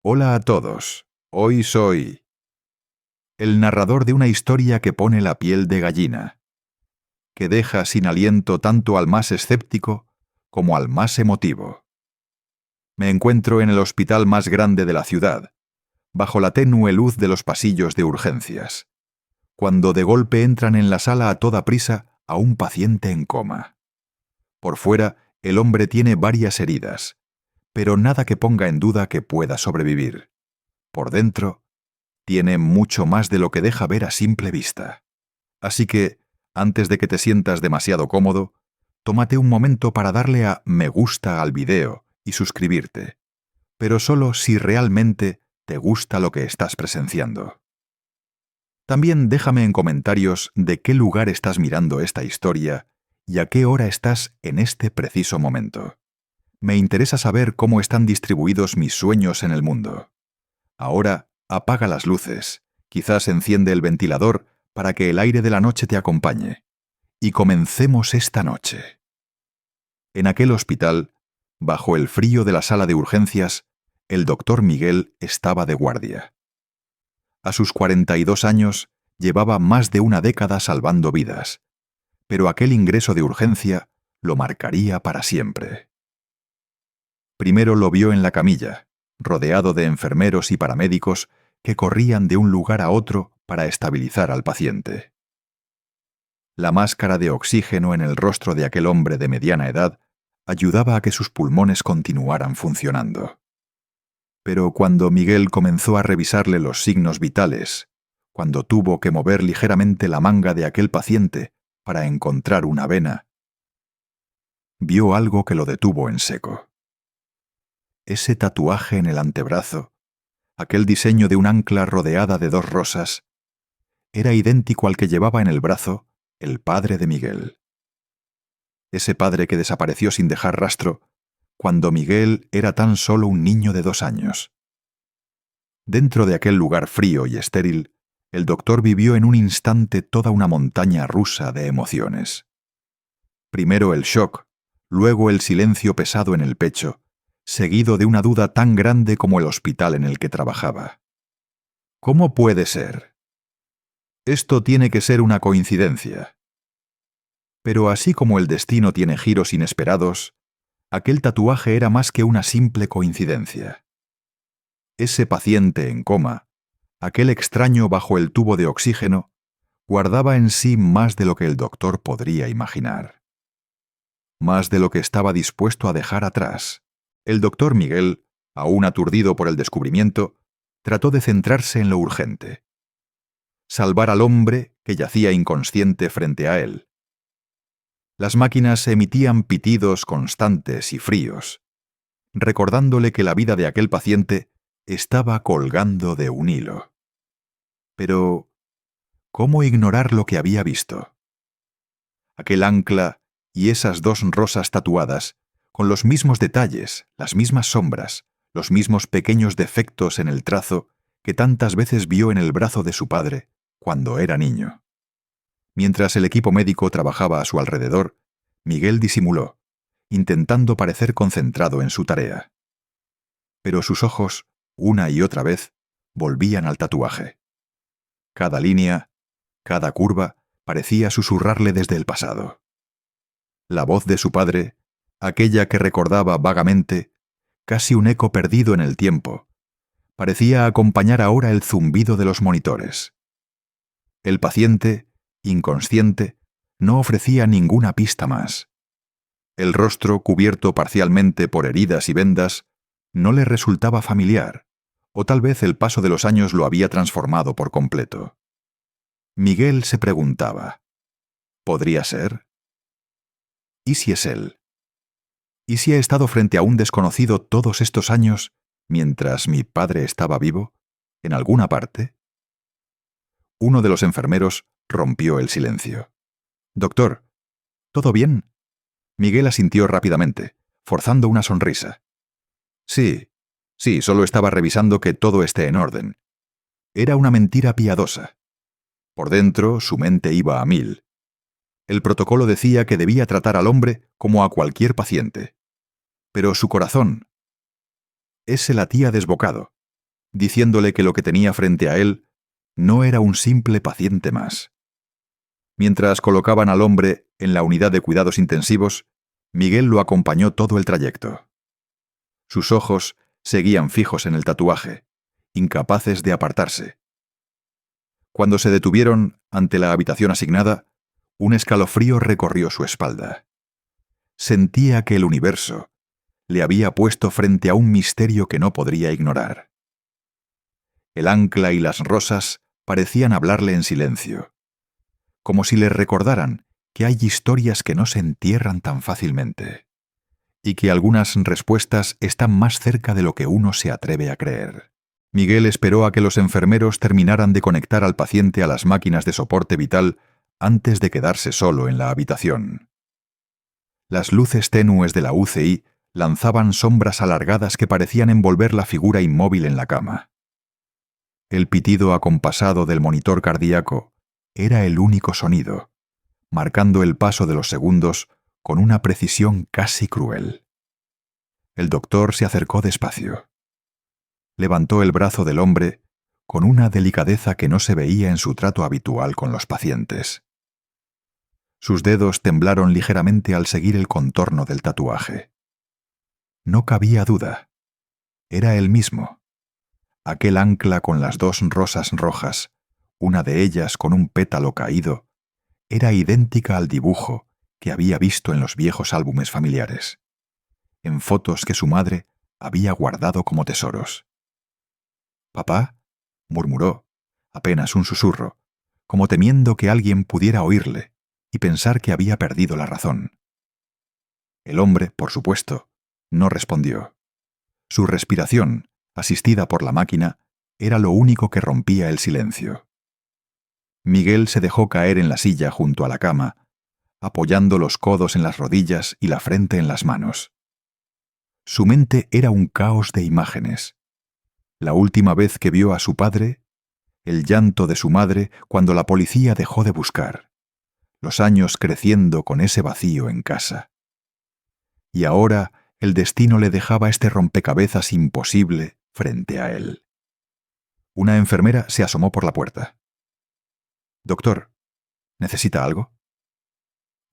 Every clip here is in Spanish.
Hola a todos. Hoy soy el narrador de una historia que pone la piel de gallina, que deja sin aliento tanto al más escéptico como al más emotivo. Me encuentro en el hospital más grande de la ciudad, bajo la tenue luz de los pasillos de urgencias, cuando de golpe entran en la sala a toda prisa a un paciente en coma. Por fuera, el hombre tiene varias heridas, pero nada que ponga en duda que pueda sobrevivir. Por dentro, tiene mucho más de lo que deja ver a simple vista. Así que, antes de que te sientas demasiado cómodo, tómate un momento para darle a me gusta al video y suscribirte, pero solo si realmente te gusta lo que estás presenciando. También déjame en comentarios de qué lugar estás mirando esta historia y a qué hora estás en este preciso momento. Me interesa saber cómo están distribuidos mis sueños en el mundo. Ahora, apaga las luces, quizás enciende el ventilador para que el aire de la noche te acompañe. Y comencemos esta noche. En aquel hospital, bajo el frío de la sala de urgencias, el doctor Miguel estaba de guardia. A sus 42 años, llevaba más de una década salvando vidas, pero aquel ingreso de urgencia lo marcaría para siempre. Primero lo vio en la camilla, rodeado de enfermeros y paramédicos que corrían de un lugar a otro para estabilizar al paciente. La máscara de oxígeno en el rostro de aquel hombre de mediana edad ayudaba a que sus pulmones continuaran funcionando. Pero cuando Miguel comenzó a revisarle los signos vitales, cuando tuvo que mover ligeramente la manga de aquel paciente para encontrar una vena, vio algo que lo detuvo en seco. Ese tatuaje en el antebrazo, aquel diseño de un ancla rodeada de dos rosas, era idéntico al que llevaba en el brazo el padre de Miguel. Ese padre que desapareció sin dejar rastro cuando Miguel era tan solo un niño de 2 años. Dentro de aquel lugar frío y estéril, el doctor vivió en un instante toda una montaña rusa de emociones. Primero el shock, luego el silencio pesado en el pecho, seguido de una duda tan grande como el hospital en el que trabajaba. ¿Cómo puede ser? Esto tiene que ser una coincidencia. Pero así como el destino tiene giros inesperados, aquel tatuaje era más que una simple coincidencia. Ese paciente en coma, aquel extraño bajo el tubo de oxígeno, guardaba en sí más de lo que el doctor podría imaginar. Más de lo que estaba dispuesto a dejar atrás. El doctor Miguel, aún aturdido por el descubrimiento, trató de centrarse en lo urgente. Salvar al hombre que yacía inconsciente frente a él. Las máquinas emitían pitidos constantes y fríos, recordándole que la vida de aquel paciente estaba colgando de un hilo. Pero, ¿cómo ignorar lo que había visto? Aquel ancla y esas dos rosas tatuadas, con los mismos detalles, las mismas sombras, los mismos pequeños defectos en el trazo que tantas veces vio en el brazo de su padre cuando era niño. Mientras el equipo médico trabajaba a su alrededor, Miguel disimuló, intentando parecer concentrado en su tarea. Pero sus ojos, una y otra vez, volvían al tatuaje. Cada línea, cada curva, parecía susurrarle desde el pasado. La voz de su padre, aquella que recordaba vagamente, casi un eco perdido en el tiempo, parecía acompañar ahora el zumbido de los monitores. El paciente, inconsciente, no ofrecía ninguna pista más. El rostro, cubierto parcialmente por heridas y vendas, no le resultaba familiar, o tal vez el paso de los años lo había transformado por completo. Miguel se preguntaba, ¿podría ser? ¿Y si es él? ¿Y si ha estado frente a un desconocido todos estos años mientras mi padre estaba vivo, en alguna parte? Uno de los enfermeros rompió el silencio. «Doctor, ¿todo bien?» Miguel asintió rápidamente, forzando una sonrisa. Sí, solo estaba revisando que todo esté en orden. Era una mentira piadosa. Por dentro, su mente iba a 1000. El protocolo decía que debía tratar al hombre como a cualquier paciente. Pero su corazón, ese latía desbocado, diciéndole que lo que tenía frente a él no era un simple paciente más. Mientras colocaban al hombre en la unidad de cuidados intensivos, Miguel lo acompañó todo el trayecto. Sus ojos seguían fijos en el tatuaje, incapaces de apartarse. Cuando se detuvieron ante la habitación asignada, un escalofrío recorrió su espalda. Sentía que el universo le había puesto frente a un misterio que no podría ignorar. El ancla y las rosas parecían hablarle en silencio, como si le recordaran que hay historias que no se entierran tan fácilmente, y que algunas respuestas están más cerca de lo que uno se atreve a creer. Miguel esperó a que los enfermeros terminaran de conectar al paciente a las máquinas de soporte vital antes de quedarse solo en la habitación. Las luces tenues de la UCI lanzaban sombras alargadas que parecían envolver la figura inmóvil en la cama. El pitido acompasado del monitor cardíaco era el único sonido, marcando el paso de los segundos con una precisión casi cruel. El doctor se acercó despacio. Levantó el brazo del hombre con una delicadeza que no se veía en su trato habitual con los pacientes. Sus dedos temblaron ligeramente al seguir el contorno del tatuaje. No cabía duda. Era él mismo. Aquel ancla con las dos rosas rojas, una de ellas con un pétalo caído, era idéntica al dibujo que había visto en los viejos álbumes familiares, en fotos que su madre había guardado como tesoros. «¿Papá?», murmuró, apenas un susurro, como temiendo que alguien pudiera oírle y pensar que había perdido la razón. El hombre, por supuesto, no respondió. Su respiración, asistida por la máquina, era lo único que rompía el silencio. Miguel se dejó caer en la silla junto a la cama, apoyando los codos en las rodillas y la frente en las manos. Su mente era un caos de imágenes. La última vez que vio a su padre, el llanto de su madre cuando la policía dejó de buscar, los años creciendo con ese vacío en casa. Y ahora el destino le dejaba este rompecabezas imposible frente a él. Una enfermera se asomó por la puerta. «Doctor, ¿necesita algo?».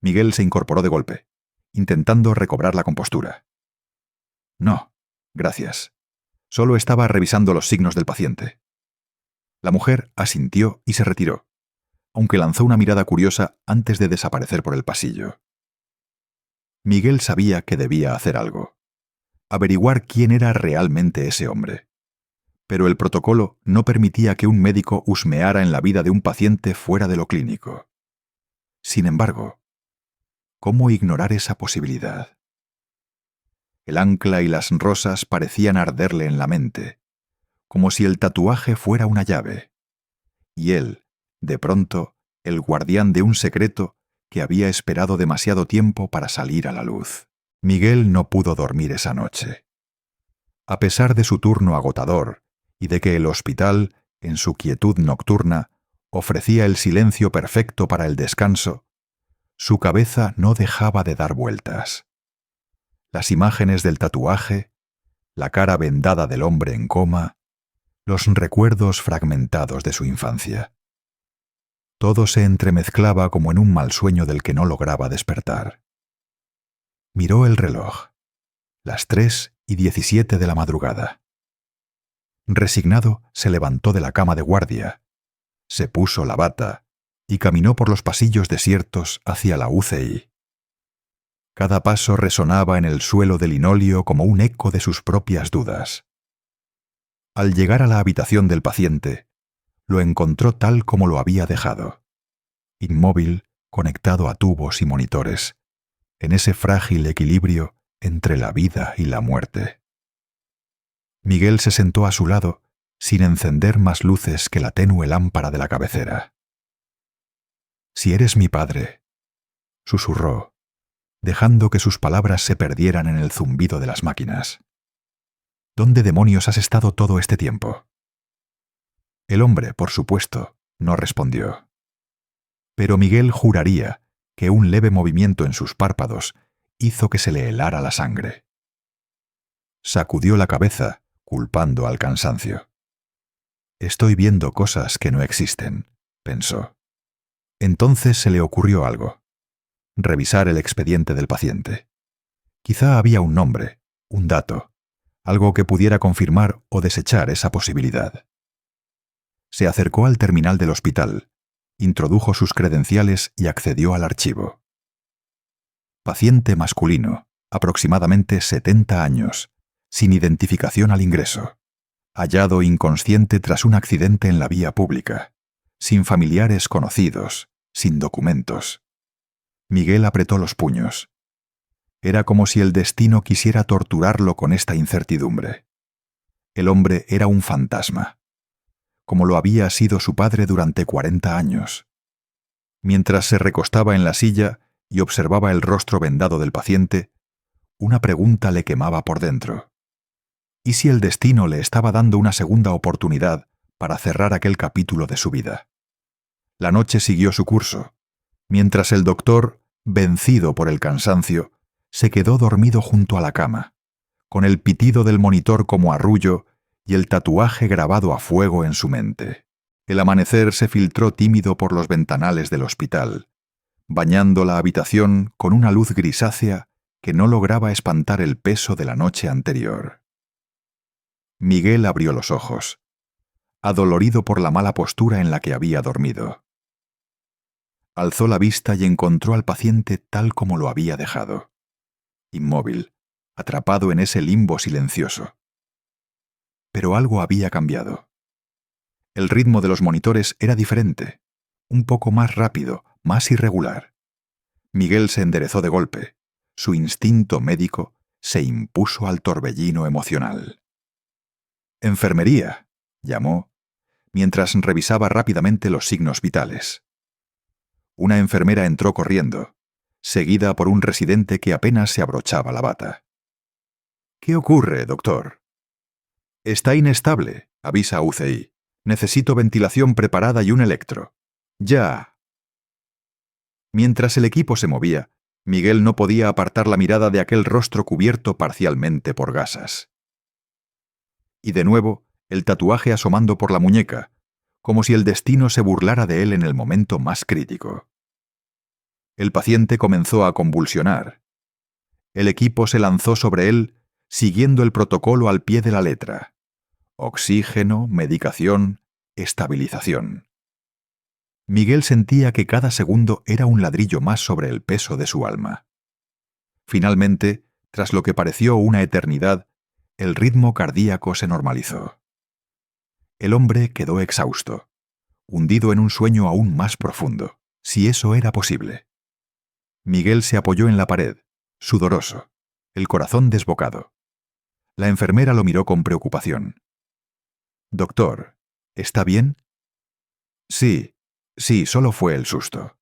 Miguel se incorporó de golpe, intentando recobrar la compostura. «No, gracias. Solo estaba revisando los signos del paciente». La mujer asintió y se retiró, aunque lanzó una mirada curiosa antes de desaparecer por el pasillo. Miguel sabía que debía hacer algo, averiguar quién era realmente ese hombre. Pero el protocolo no permitía que un médico husmeara en la vida de un paciente fuera de lo clínico. Sin embargo, ¿cómo ignorar esa posibilidad? El ancla y las rosas parecían arderle en la mente, como si el tatuaje fuera una llave, y él, de pronto, el guardián de un secreto que había esperado demasiado tiempo para salir a la luz. Miguel no pudo dormir esa noche. A pesar de su turno agotador y de que el hospital, en su quietud nocturna, ofrecía el silencio perfecto para el descanso, su cabeza no dejaba de dar vueltas. Las imágenes del tatuaje, la cara vendada del hombre en coma, los recuerdos fragmentados de su infancia. Todo se entremezclaba como en un mal sueño del que no lograba despertar. Miró el reloj. Las 3:17 de la madrugada. Resignado, se levantó de la cama de guardia, se puso la bata y caminó por los pasillos desiertos hacia la UCI. Cada paso resonaba en el suelo de linóleo como un eco de sus propias dudas. Al llegar a la habitación del paciente, lo encontró tal como lo había dejado, inmóvil, conectado a tubos y monitores, en ese frágil equilibrio entre la vida y la muerte. Miguel se sentó a su lado, sin encender más luces que la tenue lámpara de la cabecera. «Si eres mi padre», susurró, dejando que sus palabras se perdieran en el zumbido de las máquinas. «¿Dónde demonios has estado todo este tiempo?». El hombre, por supuesto, no respondió. Pero Miguel juraría que un leve movimiento en sus párpados hizo que se le helara la sangre. Sacudió la cabeza, culpando al cansancio. Estoy viendo cosas que no existen, pensó. Entonces se le ocurrió algo. Revisar el expediente del paciente. Quizá había un nombre, un dato, algo que pudiera confirmar o desechar esa posibilidad. Se acercó al terminal del hospital, introdujo sus credenciales y accedió al archivo. Paciente masculino, aproximadamente 70 años, sin identificación al ingreso. Hallado inconsciente tras un accidente en la vía pública, sin familiares conocidos, sin documentos. Miguel apretó los puños. Era como si el destino quisiera torturarlo con esta incertidumbre. El hombre era un fantasma, como lo había sido su padre durante 40 años. Mientras se recostaba en la silla y observaba el rostro vendado del paciente, una pregunta le quemaba por dentro. ¿Y si el destino le estaba dando una segunda oportunidad para cerrar aquel capítulo de su vida? La noche siguió su curso, mientras el doctor, vencido por el cansancio, se quedó dormido junto a la cama, con el pitido del monitor como arrullo y el tatuaje grabado a fuego en su mente. El amanecer se filtró tímido por los ventanales del hospital, bañando la habitación con una luz grisácea que no lograba espantar el peso de la noche anterior. Miguel abrió los ojos, adolorido por la mala postura en la que había dormido. Alzó la vista y encontró al paciente tal como lo había dejado, inmóvil, atrapado en ese limbo silencioso. Pero algo había cambiado. El ritmo de los monitores era diferente, un poco más rápido, más irregular. Miguel se enderezó de golpe. Su instinto médico se impuso al torbellino emocional. «Enfermería», llamó, mientras revisaba rápidamente los signos vitales. Una enfermera entró corriendo, seguida por un residente que apenas se abrochaba la bata. «¿Qué ocurre, doctor?» «Está inestable», avisa UCI. «Necesito ventilación preparada y un electro. ¡Ya!». Mientras el equipo se movía, Miguel no podía apartar la mirada de aquel rostro cubierto parcialmente por gasas. Y de nuevo, el tatuaje asomando por la muñeca, como si el destino se burlara de él en el momento más crítico. El paciente comenzó a convulsionar. El equipo se lanzó sobre él, siguiendo el protocolo al pie de la letra. Oxígeno, medicación, estabilización. Miguel sentía que cada segundo era un ladrillo más sobre el peso de su alma. Finalmente, tras lo que pareció una eternidad, el ritmo cardíaco se normalizó. El hombre quedó exhausto, hundido en un sueño aún más profundo, si eso era posible. Miguel se apoyó en la pared, sudoroso, el corazón desbocado. La enfermera lo miró con preocupación. «Doctor, ¿está bien?» Sí, solo fue el susto.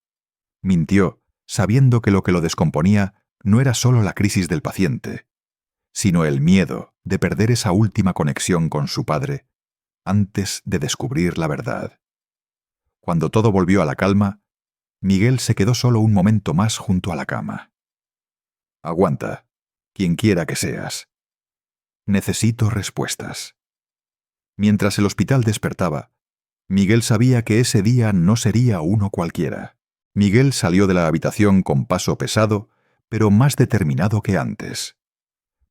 Mintió, sabiendo que lo descomponía no era solo la crisis del paciente, sino el miedo de perder esa última conexión con su padre antes de descubrir la verdad. Cuando todo volvió a la calma, Miguel se quedó solo un momento más junto a la cama. «Aguanta, quien quiera que seas. Necesito respuestas». Mientras el hospital despertaba, Miguel sabía que ese día no sería uno cualquiera. Miguel salió de la habitación con paso pesado, pero más determinado que antes.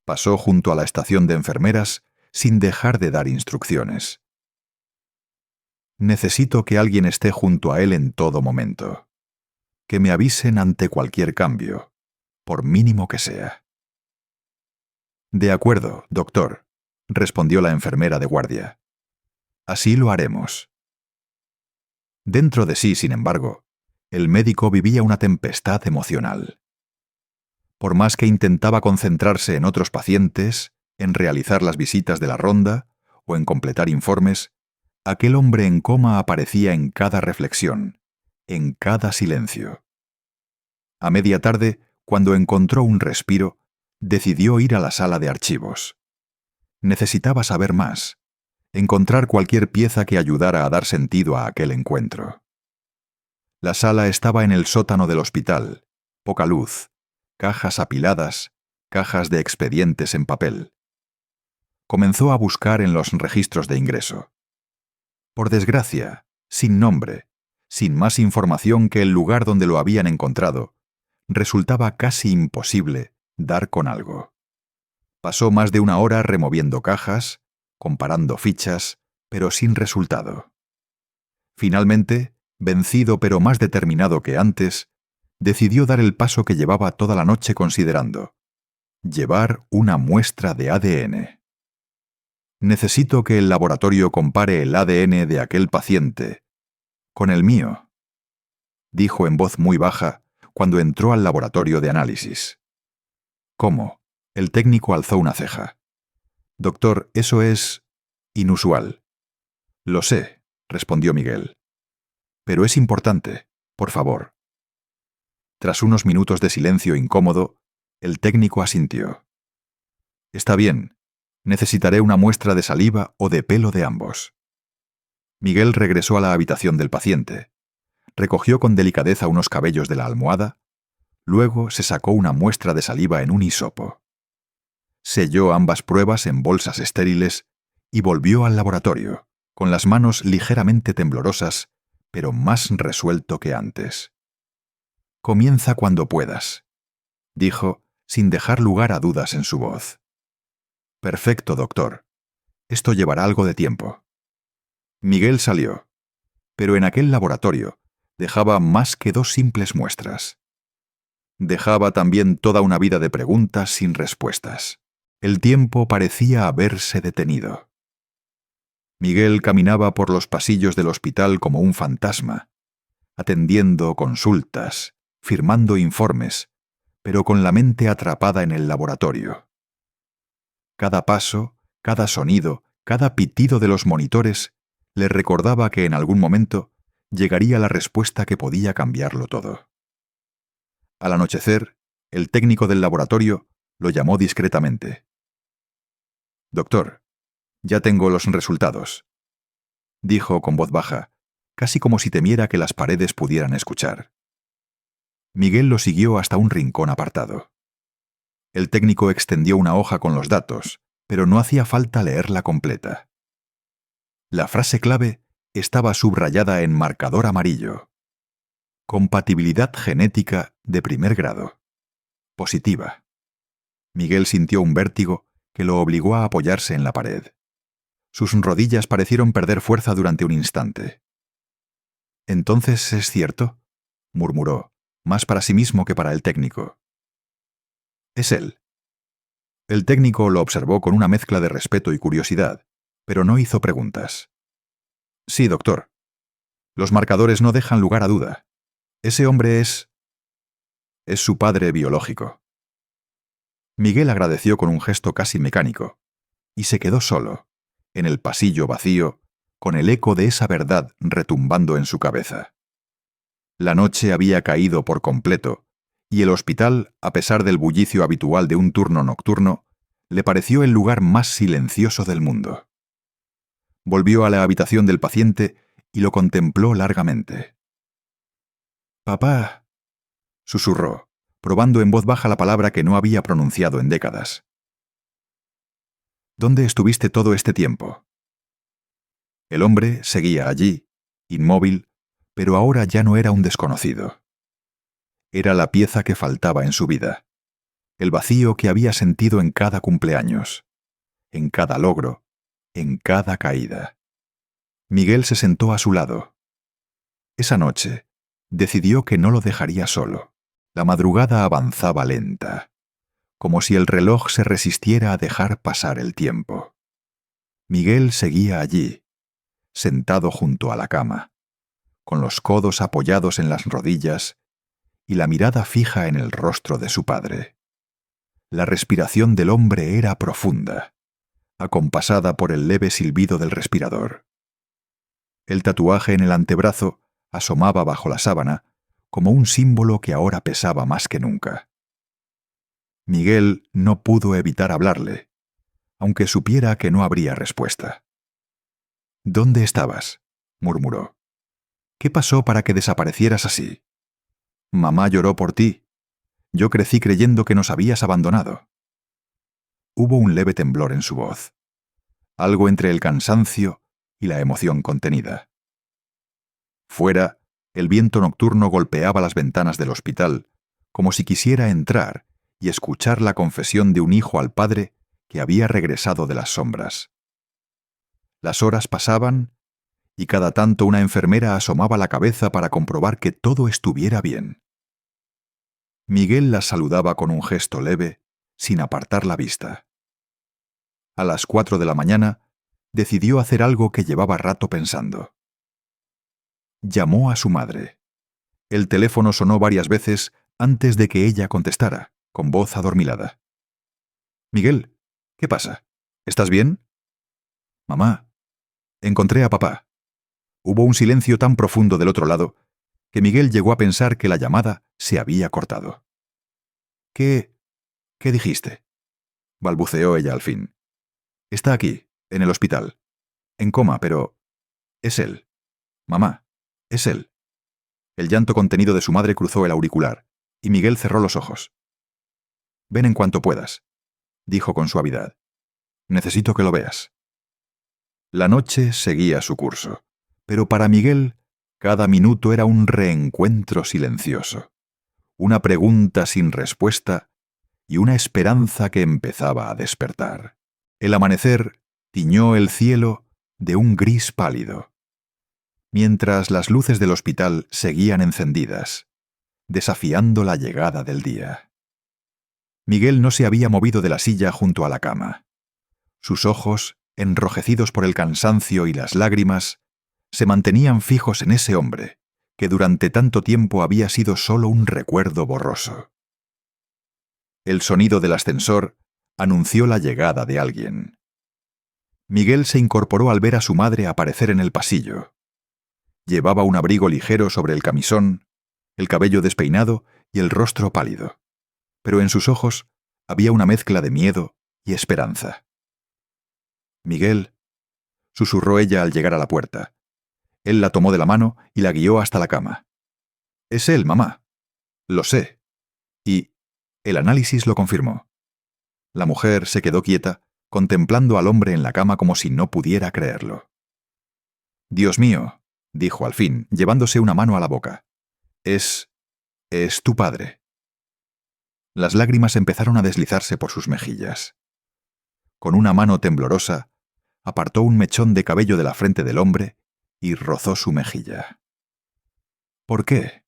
Pasó junto a la estación de enfermeras sin dejar de dar instrucciones. «Necesito que alguien esté junto a él en todo momento. Que me avisen ante cualquier cambio, por mínimo que sea». «De acuerdo, doctor», respondió la enfermera de guardia. «Así lo haremos». Dentro de sí, sin embargo, el médico vivía una tempestad emocional. Por más que intentaba concentrarse en otros pacientes, en realizar las visitas de la ronda o en completar informes, aquel hombre en coma aparecía en cada reflexión, en cada silencio. A media tarde, cuando encontró un respiro, decidió ir a la sala de archivos. Necesitaba saber más, encontrar cualquier pieza que ayudara a dar sentido a aquel encuentro. La sala estaba en el sótano del hospital, poca luz, cajas apiladas, cajas de expedientes en papel. Comenzó a buscar en los registros de ingreso. Por desgracia, sin nombre, sin más información que el lugar donde lo habían encontrado, resultaba casi imposible dar con algo. Pasó más de una hora removiendo cajas, comparando fichas, pero sin resultado. Finalmente, vencido pero más determinado que antes, decidió dar el paso que llevaba toda la noche considerando: llevar una muestra de ADN. Necesito que el laboratorio compare el ADN de aquel paciente con el mío, dijo en voz muy baja cuando entró al laboratorio de análisis. ¿Cómo? El técnico alzó una ceja. Doctor, eso es inusual. Lo sé, respondió Miguel. Pero es importante, por favor. Tras unos minutos de silencio incómodo, el técnico asintió. Está bien, necesitaré una muestra de saliva o de pelo de ambos. Miguel regresó a la habitación del paciente. Recogió con delicadeza unos cabellos de la almohada, luego se sacó una muestra de saliva en un hisopo. Selló ambas pruebas en bolsas estériles y volvió al laboratorio, con las manos ligeramente temblorosas, pero más resuelto que antes. Comienza cuando puedas, dijo, sin dejar lugar a dudas en su voz. Perfecto, doctor. Esto llevará algo de tiempo. Miguel salió, pero en aquel laboratorio dejaba más que 2 simples muestras. Dejaba también toda una vida de preguntas sin respuestas. El tiempo parecía haberse detenido. Miguel caminaba por los pasillos del hospital como un fantasma, atendiendo consultas, firmando informes, pero con la mente atrapada en el laboratorio. Cada paso, cada sonido, cada pitido de los monitores le recordaba que en algún momento llegaría la respuesta que podía cambiarlo todo. Al anochecer, el técnico del laboratorio lo llamó discretamente. «Doctor, ya tengo los resultados», dijo con voz baja, casi como si temiera que las paredes pudieran escuchar. Miguel lo siguió hasta un rincón apartado. El técnico extendió una hoja con los datos, pero no hacía falta leerla completa. La frase clave estaba subrayada en marcador amarillo. Compatibilidad genética de primer grado. Positiva. Miguel sintió un vértigo que lo obligó a apoyarse en la pared. Sus rodillas parecieron perder fuerza durante un instante. «¿Entonces es cierto?», murmuró, más para sí mismo que para el técnico. «Es él». El técnico lo observó con una mezcla de respeto y curiosidad, pero no hizo preguntas. «Sí, doctor. Los marcadores no dejan lugar a duda. Ese hombre es su padre biológico». Miguel agradeció con un gesto casi mecánico, y se quedó solo, en el pasillo vacío, con el eco de esa verdad retumbando en su cabeza. La noche había caído por completo, y el hospital, a pesar del bullicio habitual de un turno nocturno, le pareció el lugar más silencioso del mundo. Volvió a la habitación del paciente y lo contempló largamente. «Papá», susurró, probando en voz baja la palabra que no había pronunciado en décadas. «¿Dónde estuviste todo este tiempo?». El hombre seguía allí, inmóvil, pero ahora ya no era un desconocido. Era la pieza que faltaba en su vida, el vacío que había sentido en cada cumpleaños, en cada logro, en cada caída. Miguel se sentó a su lado. Esa noche, decidió que no lo dejaría solo. La madrugada avanzaba lenta, como si el reloj se resistiera a dejar pasar el tiempo. Miguel seguía allí, sentado junto a la cama, con los codos apoyados en las rodillas y la mirada fija en el rostro de su padre. La respiración del hombre era profunda, acompasada por el leve silbido del respirador. El tatuaje en el antebrazo asomaba bajo la sábana como un símbolo que ahora pesaba más que nunca. Miguel no pudo evitar hablarle, aunque supiera que no habría respuesta. «¿Dónde estabas?», murmuró. «¿Qué pasó para que desaparecieras así? Mamá lloró por ti. Yo crecí creyendo que nos habías abandonado». Hubo un leve temblor en su voz. Algo entre el cansancio y la emoción contenida. Fuera, el viento nocturno golpeaba las ventanas del hospital, como si quisiera entrar y escuchar la confesión de un hijo al padre que había regresado de las sombras. Las horas pasaban y cada tanto una enfermera asomaba la cabeza para comprobar que todo estuviera bien. Miguel las saludaba con un gesto leve, sin apartar la vista. A las 4 de la mañana, decidió hacer algo que llevaba rato pensando. Llamó a su madre. El teléfono sonó varias veces antes de que ella contestara, con voz adormilada. «Miguel, ¿qué pasa? ¿Estás bien?» «Mamá, encontré a papá». Hubo un silencio tan profundo del otro lado que Miguel llegó a pensar que la llamada se había cortado. «¿Qué dijiste?», balbuceó ella al fin. «Está aquí, en el hospital. En coma, pero es él. Mamá, es él». El llanto contenido de su madre cruzó el auricular, y Miguel cerró los ojos. «Ven en cuanto puedas», dijo con suavidad. «Necesito que lo veas». La noche seguía su curso, pero para Miguel cada minuto era un reencuentro silencioso, una pregunta sin respuesta y una esperanza que empezaba a despertar. El amanecer tiñó el cielo de un gris pálido, mientras las luces del hospital seguían encendidas, desafiando la llegada del día. Miguel no se había movido de la silla junto a la cama. Sus ojos, enrojecidos por el cansancio y las lágrimas, se mantenían fijos en ese hombre, que durante tanto tiempo había sido solo un recuerdo borroso. El sonido del ascensor anunció la llegada de alguien. Miguel se incorporó al ver a su madre aparecer en el pasillo. Llevaba un abrigo ligero sobre el camisón, el cabello despeinado y el rostro pálido, pero en sus ojos había una mezcla de miedo y esperanza. «Miguel», susurró ella al llegar a la puerta. Él la tomó de la mano y la guió hasta la cama. «Es él, mamá. Lo sé». Y el análisis lo confirmó. La mujer se quedó quieta, contemplando al hombre en la cama como si no pudiera creerlo. «Dios mío», dijo al fin, llevándose una mano a la boca. Es tu padre». Las lágrimas empezaron a deslizarse por sus mejillas. Con una mano temblorosa, apartó un mechón de cabello de la frente del hombre y rozó su mejilla. «¿Por qué?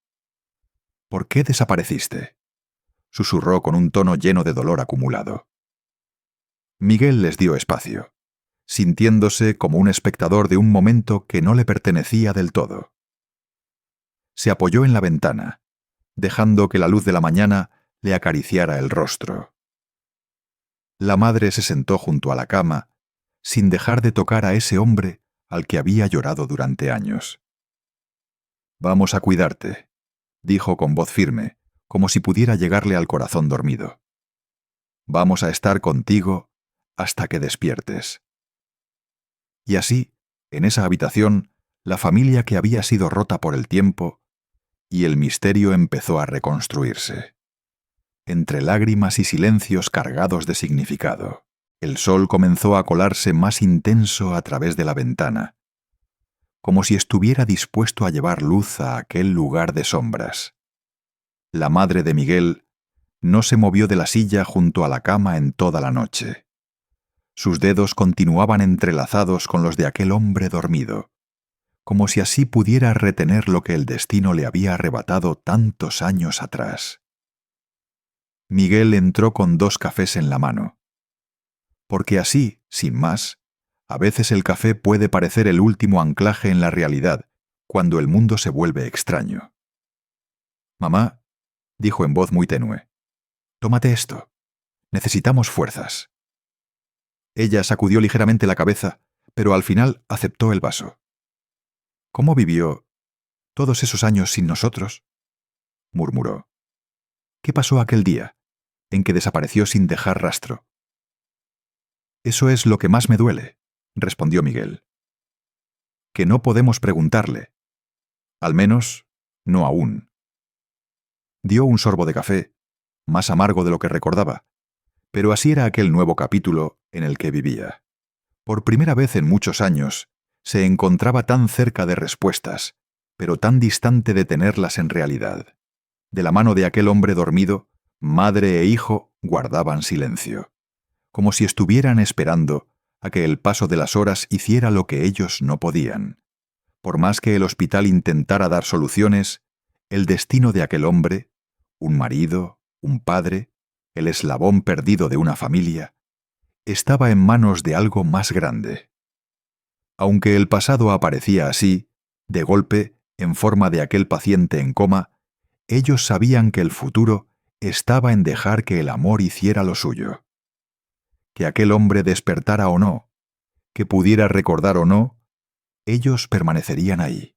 ¿Por qué desapareciste?», susurró con un tono lleno de dolor acumulado. Miguel les dio espacio, sintiéndose como un espectador de un momento que no le pertenecía del todo. Se apoyó en la ventana, dejando que la luz de la mañana le acariciara el rostro. La madre se sentó junto a la cama, sin dejar de tocar a ese hombre al que había llorado durante años. «Vamos a cuidarte», dijo con voz firme, como si pudiera llegarle al corazón dormido. «Vamos a estar contigo hasta que despiertes». Y así, en esa habitación, la familia que había sido rota por el tiempo, y el misterio empezó a reconstruirse. Entre lágrimas y silencios cargados de significado, el sol comenzó a colarse más intenso a través de la ventana, como si estuviera dispuesto a llevar luz a aquel lugar de sombras. La madre de Miguel no se movió de la silla junto a la cama en toda la noche. Sus dedos continuaban entrelazados con los de aquel hombre dormido, como si así pudiera retener lo que el destino le había arrebatado tantos años atrás. Miguel entró con 2 cafés en la mano. Porque así, sin más, a veces el café puede parecer el último anclaje en la realidad, cuando el mundo se vuelve extraño. «Mamá», dijo en voz muy tenue, «tómate esto. Necesitamos fuerzas». Ella sacudió ligeramente la cabeza, pero al final aceptó el vaso. «¿Cómo vivió todos esos años sin nosotros?», murmuró. «¿Qué pasó aquel día en que desapareció sin dejar rastro?». «Eso es lo que más me duele», respondió Miguel. «Que no podemos preguntarle. Al menos, no aún». Dio un sorbo de café, más amargo de lo que recordaba, pero así era aquel nuevo capítulo en el que vivía. Por primera vez en muchos años, se encontraba tan cerca de respuestas, pero tan distante de tenerlas en realidad. De la mano de aquel hombre dormido, madre e hijo guardaban silencio, como si estuvieran esperando a que el paso de las horas hiciera lo que ellos no podían. Por más que el hospital intentara dar soluciones, el destino de aquel hombre, un marido, un padre, el eslabón perdido de una familia, estaba en manos de algo más grande. Aunque el pasado aparecía así, de golpe, en forma de aquel paciente en coma, ellos sabían que el futuro estaba en dejar que el amor hiciera lo suyo. Que aquel hombre despertara o no, que pudiera recordar o no, ellos permanecerían ahí,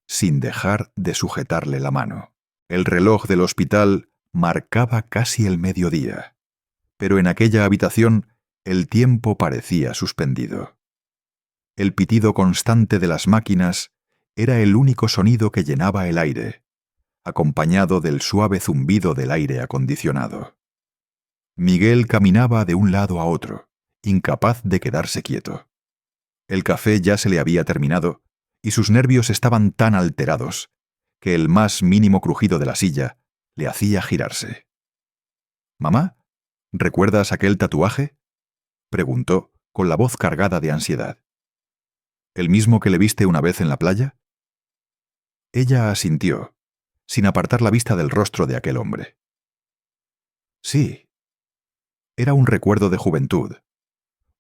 sin dejar de sujetarle la mano. El reloj del hospital marcaba casi el mediodía, pero en aquella habitación el tiempo parecía suspendido. El pitido constante de las máquinas era el único sonido que llenaba el aire, acompañado del suave zumbido del aire acondicionado. Miguel caminaba de un lado a otro, incapaz de quedarse quieto. El café ya se le había terminado, y sus nervios estaban tan alterados que el más mínimo crujido de la silla le hacía girarse. «¿Mamá? ¿Recuerdas aquel tatuaje?», preguntó, con la voz cargada de ansiedad. «¿El mismo que le viste una vez en la playa?». Ella asintió, sin apartar la vista del rostro de aquel hombre. Sí. Era un recuerdo de juventud,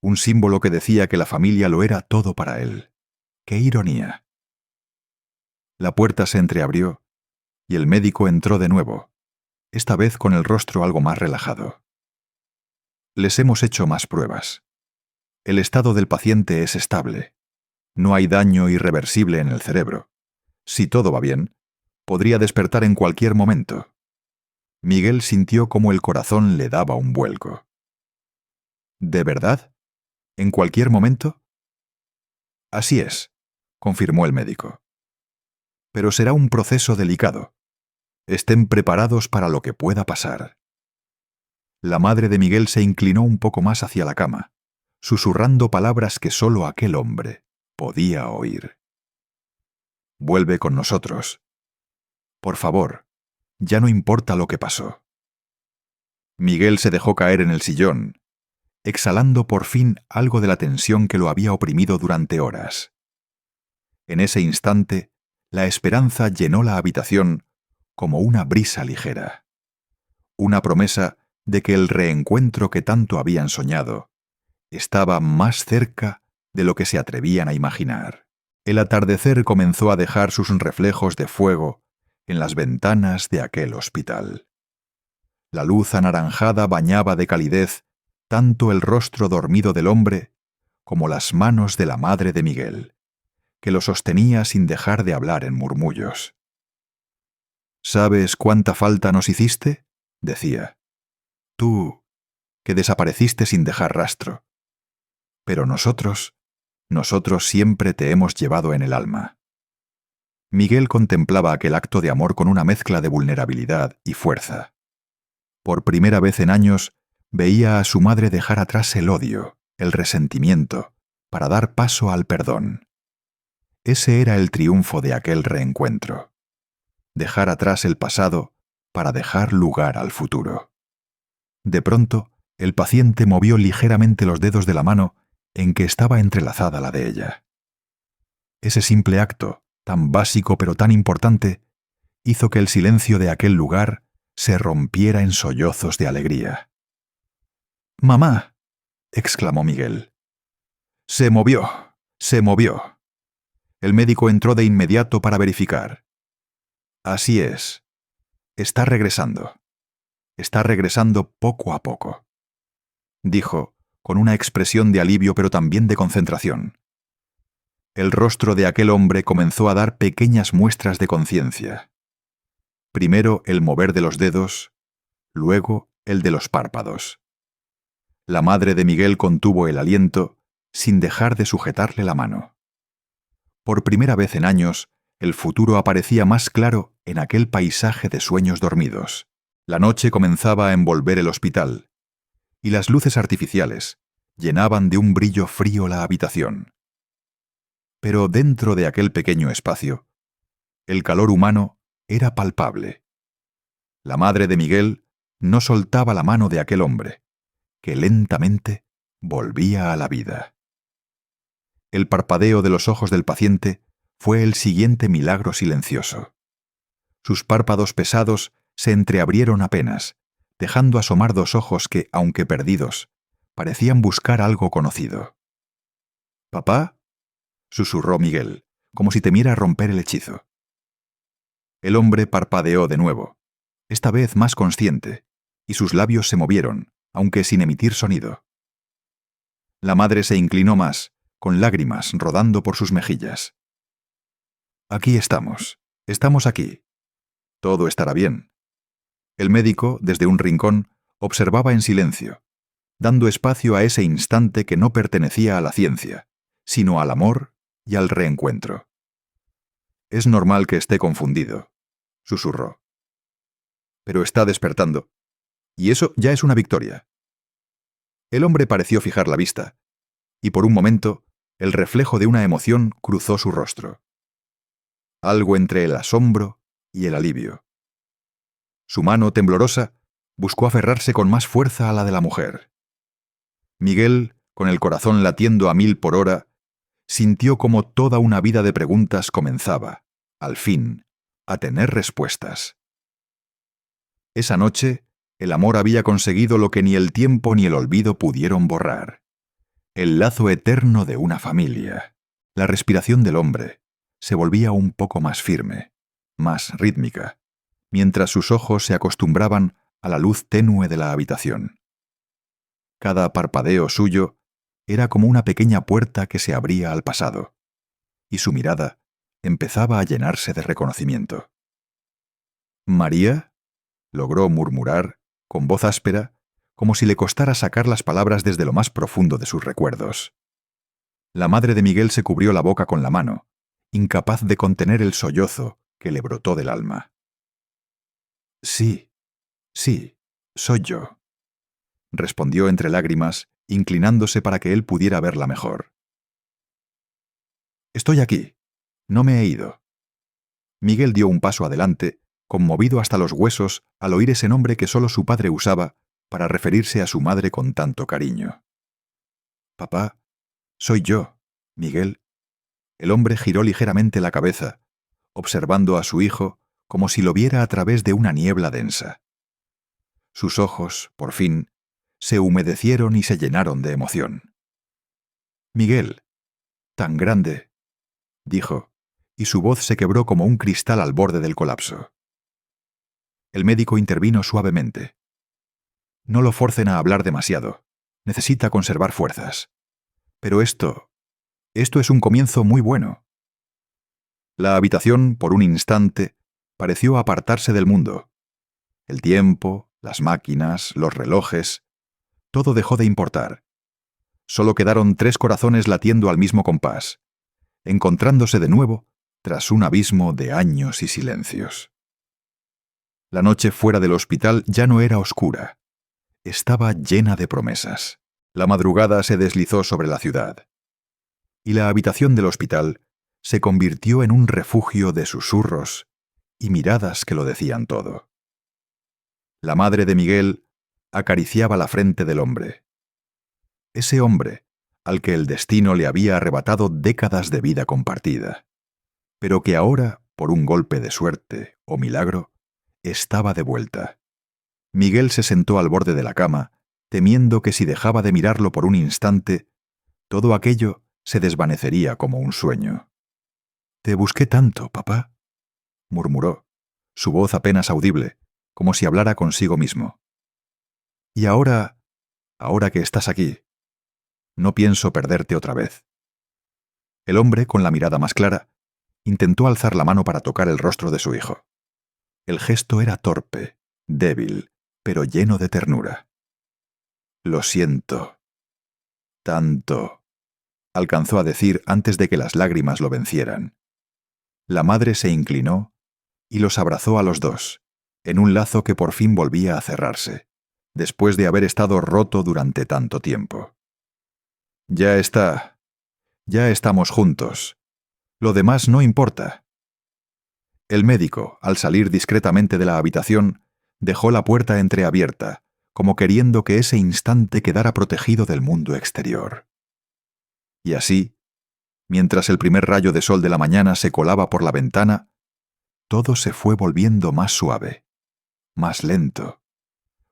un símbolo que decía que la familia lo era todo para él. ¡Qué ironía! La puerta se entreabrió y el médico entró de nuevo, esta vez con el rostro algo más relajado. «Les hemos hecho más pruebas. El estado del paciente es estable. No hay daño irreversible en el cerebro. Si todo va bien, podría despertar en cualquier momento». Miguel sintió cómo el corazón le daba un vuelco. «¿De verdad? ¿En cualquier momento?». «Así es», confirmó el médico. «Pero será un proceso delicado. Estén preparados para lo que pueda pasar». La madre de Miguel se inclinó un poco más hacia la cama, susurrando palabras que solo aquel hombre podía oír. «Vuelve con nosotros. Por favor, ya no importa lo que pasó». Miguel se dejó caer en el sillón, exhalando por fin algo de la tensión que lo había oprimido durante horas. En ese instante, la esperanza llenó la habitación como una brisa ligera. Una promesa de que el reencuentro que tanto habían soñado estaba más cerca de lo que se atrevían a imaginar. El atardecer comenzó a dejar sus reflejos de fuego en las ventanas de aquel hospital. La luz anaranjada bañaba de calidez tanto el rostro dormido del hombre como las manos de la madre de Miguel, que lo sostenía sin dejar de hablar en murmullos. «¿Sabes cuánta falta nos hiciste?», decía. «Tú, que desapareciste sin dejar rastro. Pero nosotros siempre te hemos llevado en el alma». Miguel contemplaba aquel acto de amor con una mezcla de vulnerabilidad y fuerza. Por primera vez en años, veía a su madre dejar atrás el odio, el resentimiento, para dar paso al perdón. Ese era el triunfo de aquel reencuentro. Dejar atrás el pasado para dejar lugar al futuro. De pronto, el paciente movió ligeramente los dedos de la mano en que estaba entrelazada la de ella. Ese simple acto, tan básico pero tan importante, hizo que el silencio de aquel lugar se rompiera en sollozos de alegría. «¡Mamá!», exclamó Miguel. «Se movió, se movió». El médico entró de inmediato para verificar. «Así es. Está regresando. Está regresando poco a poco», dijo, con una expresión de alivio pero también de concentración. El rostro de aquel hombre comenzó a dar pequeñas muestras de conciencia. Primero el mover de los dedos, luego el de los párpados. La madre de Miguel contuvo el aliento sin dejar de sujetarle la mano. Por primera vez en años, el futuro aparecía más claro en aquel paisaje de sueños dormidos. La noche comenzaba a envolver el hospital, y las luces artificiales llenaban de un brillo frío la habitación. Pero dentro de aquel pequeño espacio, el calor humano era palpable. La madre de Miguel no soltaba la mano de aquel hombre, que lentamente volvía a la vida. El parpadeo de los ojos del paciente fue el siguiente milagro silencioso. Sus párpados pesados se entreabrieron apenas, dejando asomar dos ojos que, aunque perdidos, parecían buscar algo conocido. «¿Papá?», susurró Miguel, como si temiera romper el hechizo. El hombre parpadeó de nuevo, esta vez más consciente, y sus labios se movieron, aunque sin emitir sonido. La madre se inclinó más, con lágrimas rodando por sus mejillas. «Aquí estamos aquí. Todo estará bien». El médico, desde un rincón, observaba en silencio, dando espacio a ese instante que no pertenecía a la ciencia, sino al amor y al reencuentro. «Es normal que esté confundido», susurró. «Pero está despertando. Y eso ya es una victoria». El hombre pareció fijar la vista, y por un momento el reflejo de una emoción cruzó su rostro. Algo entre el asombro y el alivio. Su mano temblorosa buscó aferrarse con más fuerza a la de la mujer. Miguel, con el corazón latiendo a 1000 por hora, sintió como toda una vida de preguntas comenzaba, al fin, a tener respuestas. Esa noche, el amor había conseguido lo que ni el tiempo ni el olvido pudieron borrar. El lazo eterno de una familia. La respiración del hombre se volvía un poco más firme, más rítmica, mientras sus ojos se acostumbraban a la luz tenue de la habitación. Cada parpadeo suyo era como una pequeña puerta que se abría al pasado, y su mirada empezaba a llenarse de reconocimiento. «¿María?», logró murmurar, con voz áspera, como si le costara sacar las palabras desde lo más profundo de sus recuerdos. La madre de Miguel se cubrió la boca con la mano, incapaz de contener el sollozo que le brotó del alma. «Sí, soy yo», respondió entre lágrimas, inclinándose para que él pudiera verla mejor. «Estoy aquí. No me he ido». Miguel dio un paso adelante, conmovido hasta los huesos al oír ese nombre que solo su padre usaba para referirse a su madre con tanto cariño. «Papá, soy yo, Miguel». El hombre giró ligeramente la cabeza, observando a su hijo como si lo viera a través de una niebla densa. Sus ojos, por fin, se humedecieron y se llenaron de emoción. «Miguel, tan grande», dijo, y su voz se quebró como un cristal al borde del colapso. El médico intervino suavemente. «No lo forcen a hablar demasiado. Necesita conservar fuerzas. Pero esto es un comienzo muy bueno». La habitación, por un instante, pareció apartarse del mundo. El tiempo, las máquinas, los relojes, todo dejó de importar. Solo quedaron 3 corazones latiendo al mismo compás, encontrándose de nuevo tras un abismo de años y silencios. La noche fuera del hospital ya no era oscura. Estaba llena de promesas. La madrugada se deslizó sobre la ciudad. Y la habitación del hospital se convirtió en un refugio de susurros y miradas que lo decían todo. La madre de Miguel acariciaba la frente del hombre. Ese hombre al que el destino le había arrebatado décadas de vida compartida, pero que ahora, por un golpe de suerte o milagro, estaba de vuelta. Miguel se sentó al borde de la cama, temiendo que si dejaba de mirarlo por un instante, todo aquello se desvanecería como un sueño. «Te busqué tanto, papá», murmuró, su voz apenas audible, como si hablara consigo mismo. «Y ahora que estás aquí, no pienso perderte otra vez». El hombre, con la mirada más clara, intentó alzar la mano para tocar el rostro de su hijo. El gesto era torpe, débil, pero lleno de ternura. «Lo siento. Tanto», alcanzó a decir antes de que las lágrimas lo vencieran. La madre se inclinó y los abrazó a los dos, en un lazo que por fin volvía a cerrarse, después de haber estado roto durante tanto tiempo. Ya estamos juntos», Lo demás no importa. El médico, al salir discretamente de la habitación, dejó la puerta entreabierta, como queriendo que ese instante quedara protegido del mundo exterior. Y así, mientras el primer rayo de sol de la mañana se colaba por la ventana, todo se fue volviendo más suave, más lento,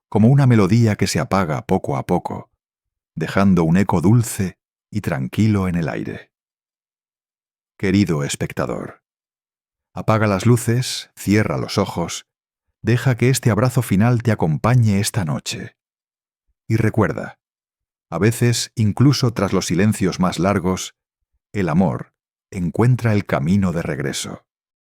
como una melodía que se apaga poco a poco, dejando un eco dulce y tranquilo en el aire. Querido espectador, apaga las luces, cierra los ojos, deja que este abrazo final te acompañe esta noche. Y recuerda, a veces, incluso tras los silencios más largos, el amor encuentra el camino de regreso.